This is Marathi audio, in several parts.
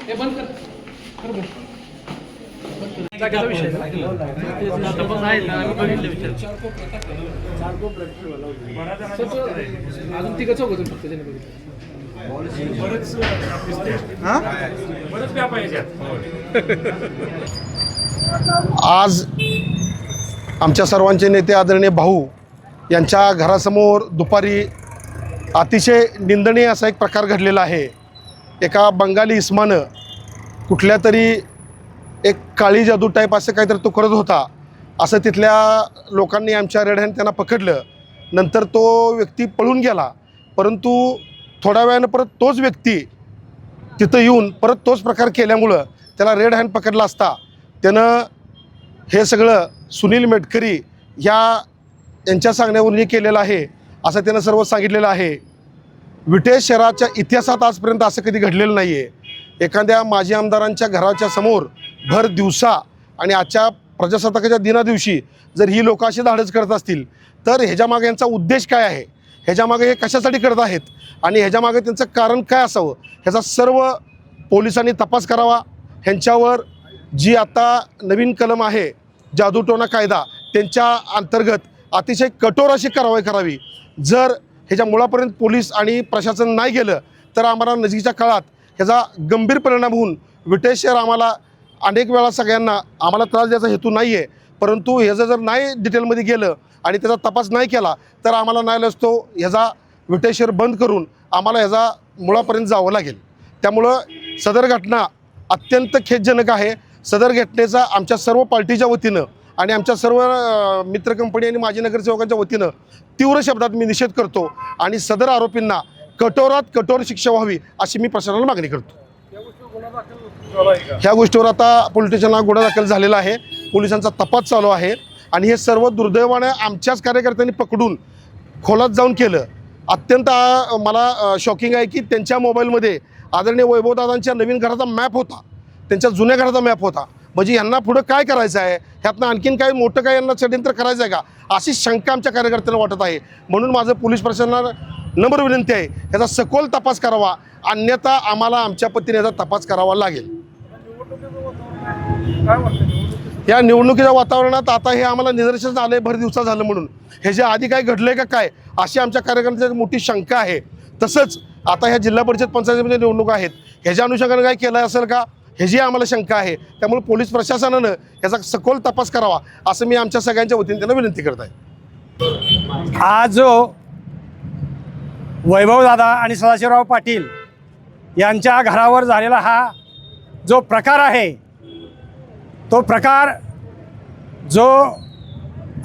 हे बंद कर. कर बंद. जागेचा विषय अजून तिघं चौघ जण फक्त ज्याने बघितलं. आज आमच्या सर्वांचे नेते आदरणीय भाऊ यांच्या घरासमोर दुपारी अतिशय निंदनीय असा एक प्रकार घडलेला आहे. एका बंगाली इस्मानं कुठल्या तरी एक काळी जादू टाईप असं काहीतरी तो करत होता असं तिथल्या लोकांनी आमच्या रेड हँड त्यांना पकडलं. नंतर तो व्यक्ती पळून गेला, परंतु थोड्या वेळानं परत तोच व्यक्ती तिथं येऊन परत तोच प्रकार केल्यामुळं त्याला रेड हँड पकडला असता त्यानं हे सगळं सुनील मेटकरी यांच्या सांगण्यावरून केलेलं आहे असं त्यानं सर्व सांगितलेलं आहे. विटे शहराच्या इतिहासात आजपर्यंत असं कधी घडलेलं नाही आहे. एखाद्या माजी आमदारांच्या घराच्या समोर भर दिवसा आणि आजच्या प्रजासत्ताकाच्या दिनादिवशी जर ही लोकं अशी धाडस करत असतील तर ह्याच्यामागे यांचा उद्देश काय आहे, ह्याच्यामागे हे कशासाठी करत आहेत आणि ह्याच्यामागे त्यांचं कारण काय असावं ह्याचा सर्व पोलिसांनी तपास करावा. ह्यांच्यावर जी आता नवीन कलम आहे जादूटोणा कायदा त्यांच्या अंतर्गत अतिशय कठोर अशी कारवाई करावी. जर ह्याच्या मुळापर्यंत पोलीस आणि प्रशासन नाही गेलं तर आम्हाला नजीकच्या काळात ह्याचा गंभीर परिणाम होऊन विटे शहर आम्हाला अनेक वेळा सगळ्यांना आम्हाला त्रास द्यायचा हेतू नाही आहे, परंतु ह्याचं जर नाही डिटेलमध्ये गेलं आणि त्याचा तपास नाही केला तर आम्हाला नाही असतो ह्याचा विटे शहर बंद करून आम्हाला ह्याचा मुळापर्यंत जावं लागेल. त्यामुळं सदर घटना अत्यंत खेदजनक आहे. सदर घटनेचा आमच्या सर्व पार्टीच्या वतीनं आणि आमच्या सर्व मित्र कंपनी आणि माजी नगरसेवकांच्या वतीनं तीव्र शब्दात मी निषेध करतो आणि सदर आरोपींना कठोरात कठोर शिक्षा व्हावी अशी मी प्रशासनाला मागणी करतो. ह्या गोष्टीवर आता पोलीस स्टेशनला गुन्हा दाखल झालेला आहे. पोलिसांचा तपास चालू आहे आणि हे सर्व दुर्दैवाने आमच्याच कार्यकर्त्यांनी पकडून खोलात जाऊन केलं. अत्यंत मला शॉकिंग आहे की त्यांच्या मोबाईलमध्ये आदरणीय वैभवदादांच्या नवीन घराचा मॅप होता, त्यांच्या जुन्या घराचा मॅप होता. म्हणजे यांना पुढं काय करायचं आहे, ह्यातनं आणखीन काय मोठं काय यांना षड्यंत्र करायचं आहे का अशी शंका आमच्या कार्यकर्त्यांना वाटत आहे. म्हणून माझं पोलीस प्रशासनाला नम्र विनंती आहे ह्याचा सखोल तपास करावा, अन्यथा आम्हाला आमच्या पद्धतीने याचा तपास करावा लागेल. या निवडणुकीच्या वातावरणात आता हे आम्हाला निदर्शनास आले भर दिवसा झालं म्हणून ह्याच्या आधी काय घडलंय का काय अशी आमच्या कार्यकर्त्यांची मोठी शंका आहे. तसंच आता ह्या जिल्हा परिषद पंचायतीमध्ये निवडणुका आहेत, ह्याच्या अनुषंगाने काय केलं असेल का ह्याची आम्हाला शंका आहे. त्यामुळे पोलीस प्रशासनानं याचा सखोल तपास करावा असं मी आमच्या सगळ्यांच्या वतीने त्यांना विनंती करत आहे. आज जो वैभवदादा आणि सदाशिवराव पाटील यांच्या घरावर झालेला हा जो प्रकार आहे तो प्रकार जो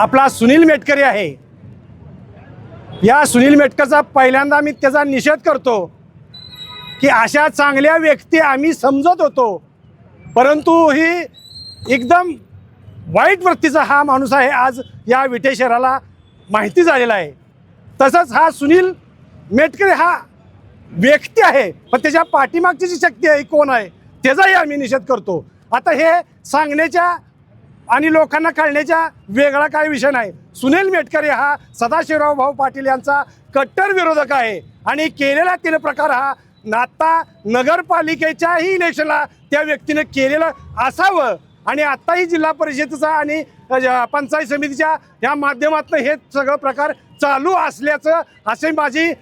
आपला सुनील मेटकरी आहे, या सुनील मेटकरचा पहिल्यांदा मी त्याचा निषेध करतो की अशा चांगल्या व्यक्ती आम्ही समजत होतो, परंतु ही एकदम वाईट वृत्तीचा हा माणूस आहे आज या विटे शहराला माहिती झालेला आहे. तसंच हा सुनील मेटकरी हा व्यक्ती आहे, पण त्याच्या पाठीमागची जी शक्ती आहे कोण आहे त्याचाही आम्ही निषेध करतो. आता हे सांगण्याच्या आणि लोकांना कळण्याच्या वेगळा काही विषय नाही. सुनील मेटकरी हा सदाशिवराव भाऊ पाटील यांचा कट्टर विरोधक आहे आणि केलेला तिने प्रकार हा आता नगरपालिकेच्याही इलेक्शनला त्या व्यक्तीने केलेलं असावं आणि आत्ताही जिल्हा परिषदेचा आणि पंचायत समितीच्या या माध्यमातून हे सगळं प्रकार चालू असल्याचं असे माझी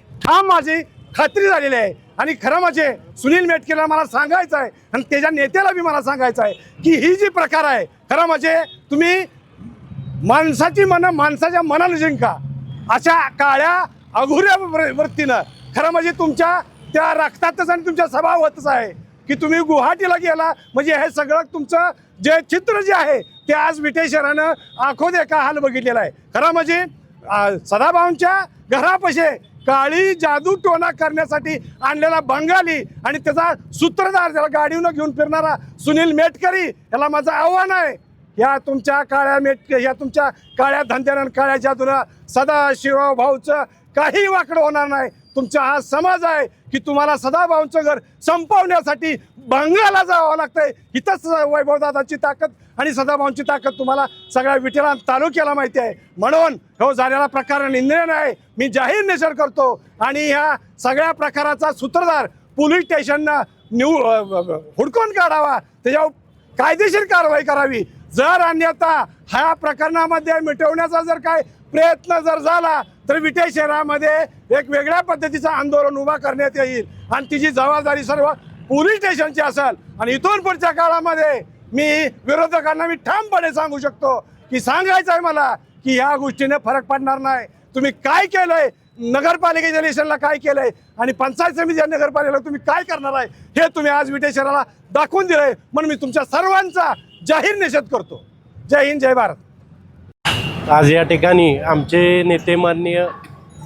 खात्री झालेली आहे. आणि खरं म्हणजे सुनील मेटकरीला मला सांगायचं आहे आणि त्याच्या नेत्याला बी मला सांगायचं आहे की ही जी प्रकार आहे खरं म्हणजे तुम्ही माणसाची माणसाच्या मनाला जिंका अशा काळ्या अघोऱ्या वृत्तीनं खरं म्हणजे तुमच्या त्या रक्तातच आणि तुमच्या स्वभावातच आहे की तुम्ही गुवाहाटीला गेला म्हणजे हे सगळं तुमचं जे चित्र जे आहे ते आज विटे शहरानं आखो देखा हाल बघितलेला आहे. खरं म्हणजे सदाभाऊंच्या घरापाशी काळी जादू टोना करण्यासाठी आणलेला बंगाली आणि त्याचा सूत्रधार त्याला गाडीवरून घेऊन फिरणारा सुनील मेटकरी याला माझं आव्हान आहे. या तुमच्या काळ्या धंद्यानं काळ्या जादूनं सदाशिवराव भाऊचं काही वाकडं होणार नाही. तुमचा हा समाज आहे की तुम्हाला सदाभाऊंचं घर संपवण्यासाठी बंगाला जावं लागतंय. इथंच वैभवदादाची ताकद आणि सदाभाऊंची ताकद तुम्हाला सगळ्या विटेला तालुक्याला माहिती आहे. म्हणून हो झालेला प्रकार निंदनीय आहे. मी जाहीर निषेध करतो आणि ह्या सगळ्या प्रकाराचा सूत्रधार पोलीस स्टेशननं हुडकून काढावा, त्याच्यावर कायदेशीर कारवाई करावी. जर अन्यथा ह्या प्रकरणामध्ये मिटवण्याचा जर काय प्रयत्न जर झाला तर विटे शहरामध्ये एक वेगळ्या पद्धतीचं आंदोलन उभा करण्यात येईल आणि तिची जबाबदारी सर्व पोलीस स्टेशनची असेल. आणि इथून पुढच्या काळामध्ये मी विरोधकांना मी ठामपणे सांगू शकतो की सांगायचं आहे मला की ह्या गोष्टीने फरक पडणार नाही. तुम्ही काय केलंय, नगरपालिकेच्या इलेक्शनला काय केलंय आणि पंचायत समिती नगरपालिकेला तुम्ही काय करणार आहे हे तुम्ही आज विटे शहराला दाखवून दिलंय. म्हणून मी तुमच्या सर्वांचा जाहीर निषेध करतो. जय हिंद, जय भारत. आज या ठिकाणी आमचे नेते माननीय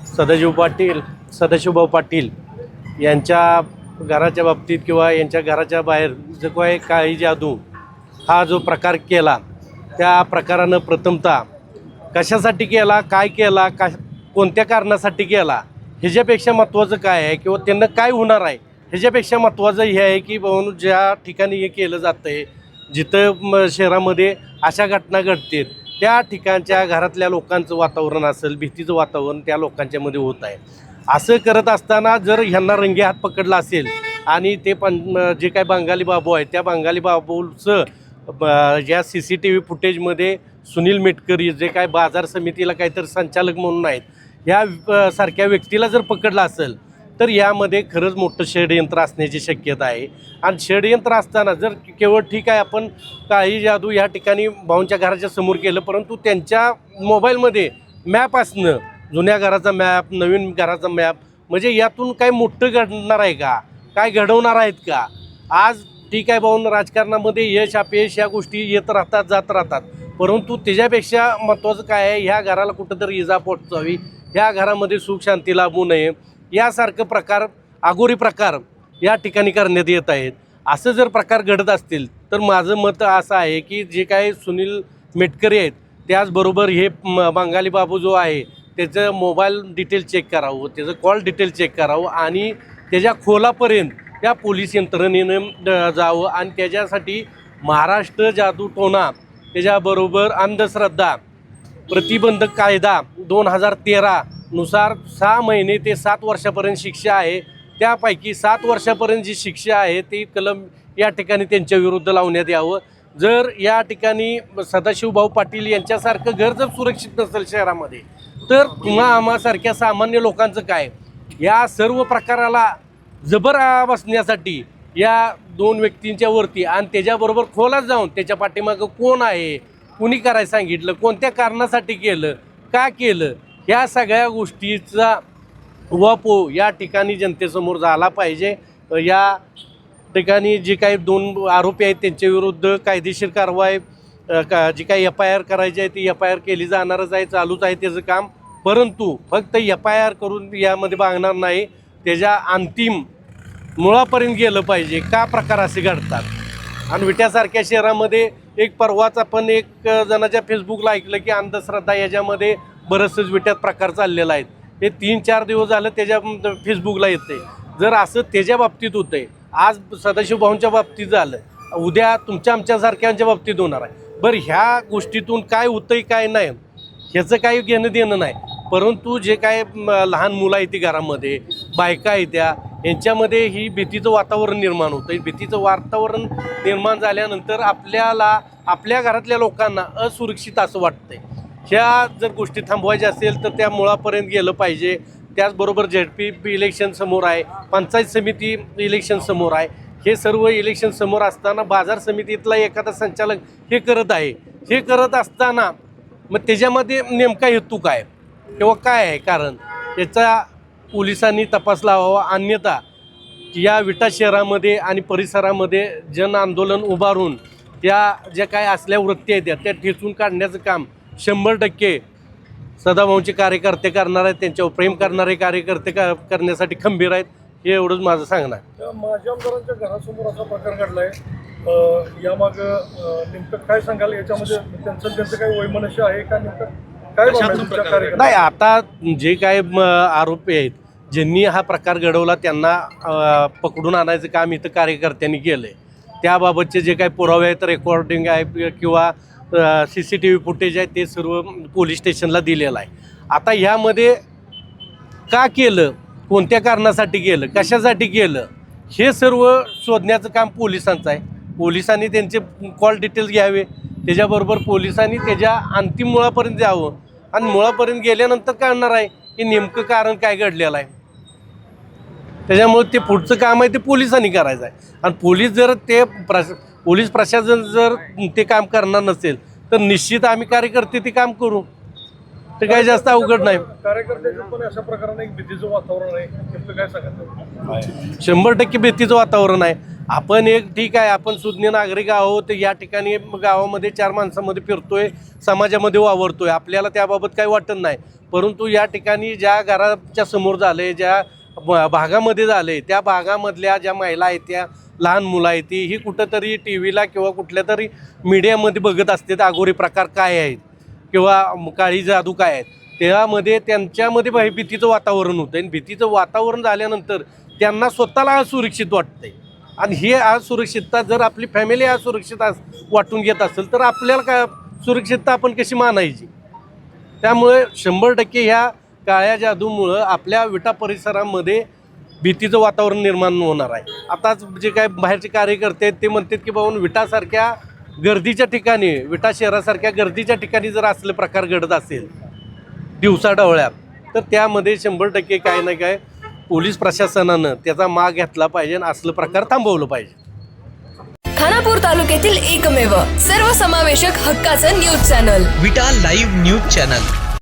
सदाशिवभाऊ पाटील यांच्या घराच्या बाबतीत किंवा यांच्या घराच्या बाहेर जो काही काळी जादू हा जो प्रकार केला, त्या प्रकारानं प्रथमतः कशासाठी केला, काय केला, कोणत्या कारणासाठी केला ह्याच्यापेक्षा महत्त्वाचं काय आहे किंवा त्यांना काय होणार आहे ह्याच्यापेक्षा महत्त्वाचं हे आहे की बाबा ज्या ठिकाणी हे केलं जातं आहे, जिथं शहरामध्ये अशा घटना घडतील त्या ठिकाणच्या घरातल्या लोकांचं वातावरण असेल, भीतीचं वातावरण त्या लोकांच्यामध्ये होत आहे. असं करत असताना जर ह्यांना रंगे हात पकडला असेल आणि ते जे काय बंगाली बाबू आहे त्या बंगाली बाबूचं या CCTV फुटेजमध्ये सुनील मेटकरी जे काय बाजार समितीला काहीतरी संचालक म्हणून आहेत ह्या सारख्या व्यक्तीला जर पकडला असेल तर यामध्ये खरंच मोठं षडयंत्र असण्याची शक्यता आहे. आणि षडयंत्र असताना जर केवळ ठीक आहे आपण काळी जादू या ठिकाणी भाऊंच्या घराच्या समोर केलं, परंतु त्यांच्या मोबाईलमध्ये मॅप असणं, जुन्या घराचा मॅप, नवीन घराचा मॅप, म्हणजे यातून काय मोठं घडणार आहे का, काय घडवणार आहेत का? आज ठीक आहे भाऊन राजकारणामध्ये यश अपयश या गोष्टी येत राहतात जात राहतात, परंतु त्याच्यापेक्षा महत्त्वाचं काय आहे, ह्या घराला कुठंतरी इजा पोहोचावी, ह्या घरामध्ये सुख शांती लाभू नये यासारखं प्रकार, अघोरी प्रकार या ठिकाणी करण्यात येत आहेत. असं जर प्रकार घडत असतील तर माझं मत असं आहे की जे काही सुनील मेटकरी आहेत त्याचबरोबर हे बंगाली बाबू जो आहे त्याचं मोबाईल डिटेल चेक करावं, त्याचं कॉल डिटेल चेक करावं आणि त्याच्या खोलापर्यंत त्या पोलीस यंत्रणेनं जावं आणि त्याच्यासाठी महाराष्ट्र जादूटोणा त्याच्याबरोबर अंधश्रद्धा प्रतिबंधक कायदा 2013 नुसार 6 महिने ते 7 वर्षापर्यंत शिक्षा आहे. त्यापैकी 7 वर्षापर्यंत जी शिक्षा आहे ती कलम या ठिकाणी त्यांच्या विरुद्ध लावण्यात यावं. जर या ठिकाणी सदाशिवभाऊ पाटील यांच्यासारखं घर जर सुरक्षित नसेल शहरामध्ये तर तुम्हा आम्हासारख्या सामान्य लोकांचं काय? या सर्व प्रकाराला जबर बसण्यासाठी या 2 व्यक्तींच्या वरती आणि त्याच्याबरोबर खोलात जाऊन त्याच्या पाठीमागं कोण आहे, कुणी करायला सांगितलं, कोणत्या कारणासाठी केलं, का केलं, ह्या सगळ्या गोष्टीचा उहापोह या ठिकाणी जनतेसमोर झाला पाहिजे. या ठिकाणी जे काही 2 आरोपी आहेत त्यांच्या विरुद्ध कायदेशीर कारवाई जी काही FIR करायची आहे ती FIR केली जाणारच आहे, चालूच आहे त्याचं काम. परंतु फक्त FIR करून यामध्ये भागणार नाही, त्याच्या अंतिम मुळापर्यंत गेलं पाहिजे का प्रकार असे घडतात. आणि विट्यासारख्या शहरामध्ये एक परवाच आपण एक जणाच्या फेसबुकला ऐकलं की अंधश्रद्धा याच्यामध्ये बरंचसंच विट्यात प्रकार चाललेला आहेत. हे 3-4 दिवस झालं त्याच्या फेसबुकला येते. जर असं त्याच्या बाबतीत होतं आहे, आज सदाशिवभाऊंच्या बाबतीत झालं, उद्या तुमच्या आमच्यासारख्यांच्या बाबतीत होणार आहे. बरं ह्या गोष्टीतून काय होतं आहे काय नाही ह्याचं काही घेणं देणं नाही, परंतु जे काय लहान मुलं आहेत ती घरामध्ये, बायका आहेत त्या, यांच्यामध्ये ही भीतीचं वातावरण निर्माण होतं. भीतीचं वातावरण निर्माण झाल्यानंतर आपल्याला आपल्या घरातल्या लोकांना असुरक्षित असं वाटतंय. ह्या जर गोष्टी थांबवायच्या असेल तर त्या मुळापर्यंत गेलं पाहिजे. त्याचबरोबर ZP इलेक्शन समोर आहे, पंचायत समिती इलेक्शन समोर आहे. हे सर्व इलेक्शन समोर असताना बाजार समितीतला एखादा संचालक हे करत आहे. हे करत असताना मग त्याच्यामध्ये नेमका हेतू काय किंवा काय आहे कारण याचा पोलिसांनी तपास लावावा. अन्यथा या विटा शहरामध्ये आणि परिसरामध्ये जन आंदोलन उभारून त्या ज्या काय असल्या वृत्ती आहेत त्या ठेचून काढण्याचं काम 100% सदाभाऊंचे कार्यकर्ते करणार आहेत. त्यांच्यावर प्रेम करणारे कार्यकर्ते करण्यासाठी खंबीर आहेत. हे एवढंच माझं सांगणं आहे. माझ्या आमदारांच्या घरासमोर असा प्रकार घडला आहे, यामागं नेमकं काय सांगाल? याच्यामध्ये त्यांचं काही वैमनस्य आहे का? नेमकं काय नाही, आता जे काय आरोपी आहेत ज्यांनी हा प्रकार घडवला त्यांना पकडून आणायचं काम इथं कार्यकर्त्यांनी केलं आहे. त्याबाबतचे जे काही पुरावे आहेत, रेकॉर्डिंग आहे किंवा CCTV फुटेज आहे ते सर्व पोलीस स्टेशनला दिलेलं आहे. आता ह्यामध्ये का केलं, कोणत्या कारणासाठी केलं, कशासाठी केलं हे सर्व शोधण्याचं काम पोलिसांचं आहे. पोलिसांनी त्यांचे कॉल डिटेल्स घ्यावे, त्याच्याबरोबर पोलिसांनी त्याच्या अंतिम मुळापर्यंत जावं आणि मुळापर्यंत गेल्यानंतर कळणार आहे की नेमकं कारण काय घडलेलं आहे. त्याच्यामुळे ते पुढचं काम आहे ते पोलिसांनी करायचं आहे. आणि पोलीस जर ते पोलीस प्रशासन जर ते काम करणार नसेल तर निश्चित आम्ही कार्यकर्ते ते काम करू. ते काही जास्त अवघड नाही. कार्यकर्त्याचं पण अशा प्रकारे एक भीतीचं वातावरण आहे, नेमकं काय सांगायचं? 100% भीतीचं वातावरण आहे. आपण एक ठीक आहे, आपण सुज्ञ नागरिक आहोत, या ठिकाणी गावामध्ये 4 माणसामध्ये फिरतोय, समाजामध्ये वावरतोय, आपल्याला त्याबाबत काही वाटत नाही. परंतु या ठिकाणी ज्या घराच्या समोर झाले, ज्या भागामध्ये झाले, त्या भागामधल्या ज्या महिला आहेत, त्या लहान मुलं आहेत, ती ही कुठंतरी टी व्हीला किंवा कुठल्या तरी मीडियामध्ये बघत असते अघोरी प्रकार काय आहेत किंवा काळी जादू काय आहेत. त्यामध्ये त्यांच्यामध्ये भीतीचं वातावरण होतं आणि भीतीचं वातावरण झाल्यानंतर त्यांना स्वतःला असुरक्षित वाटतंय. आणि हे असुरक्षितता जर आपली फॅमिली असुरक्षित वाटून घेत असेल तर आपल्याला काय सुरक्षितता आपण कशी मानायची. त्यामुळे 100% ह्या काळ्या जादूमुळं आपल्या विटा परिसरामध्ये भीतीचं वातावरण निर्माण होणार आहे. आताच जे काय बाहेरचे कार्यकर्ते आहेत ते म्हणतात की बाबा विटासारख्या गर्दीच्या ठिकाणी, विटा शहरासारख्या गर्दीच्या ठिकाणी जर असले प्रकार घडत असेल दिवसाढवळ्यात तर त्यामध्ये 100% काय ना काय पोलीस प्रशासनानं त्याचा माग घेतला पाहिजे आणि असलं प्रकार थांबवलं पाहिजे. खानापूर तालुक्यातील एकमेव सर्वसमावेशक हक्काचं न्यूज चॅनल विटा लाईव्ह न्यूज चॅनल.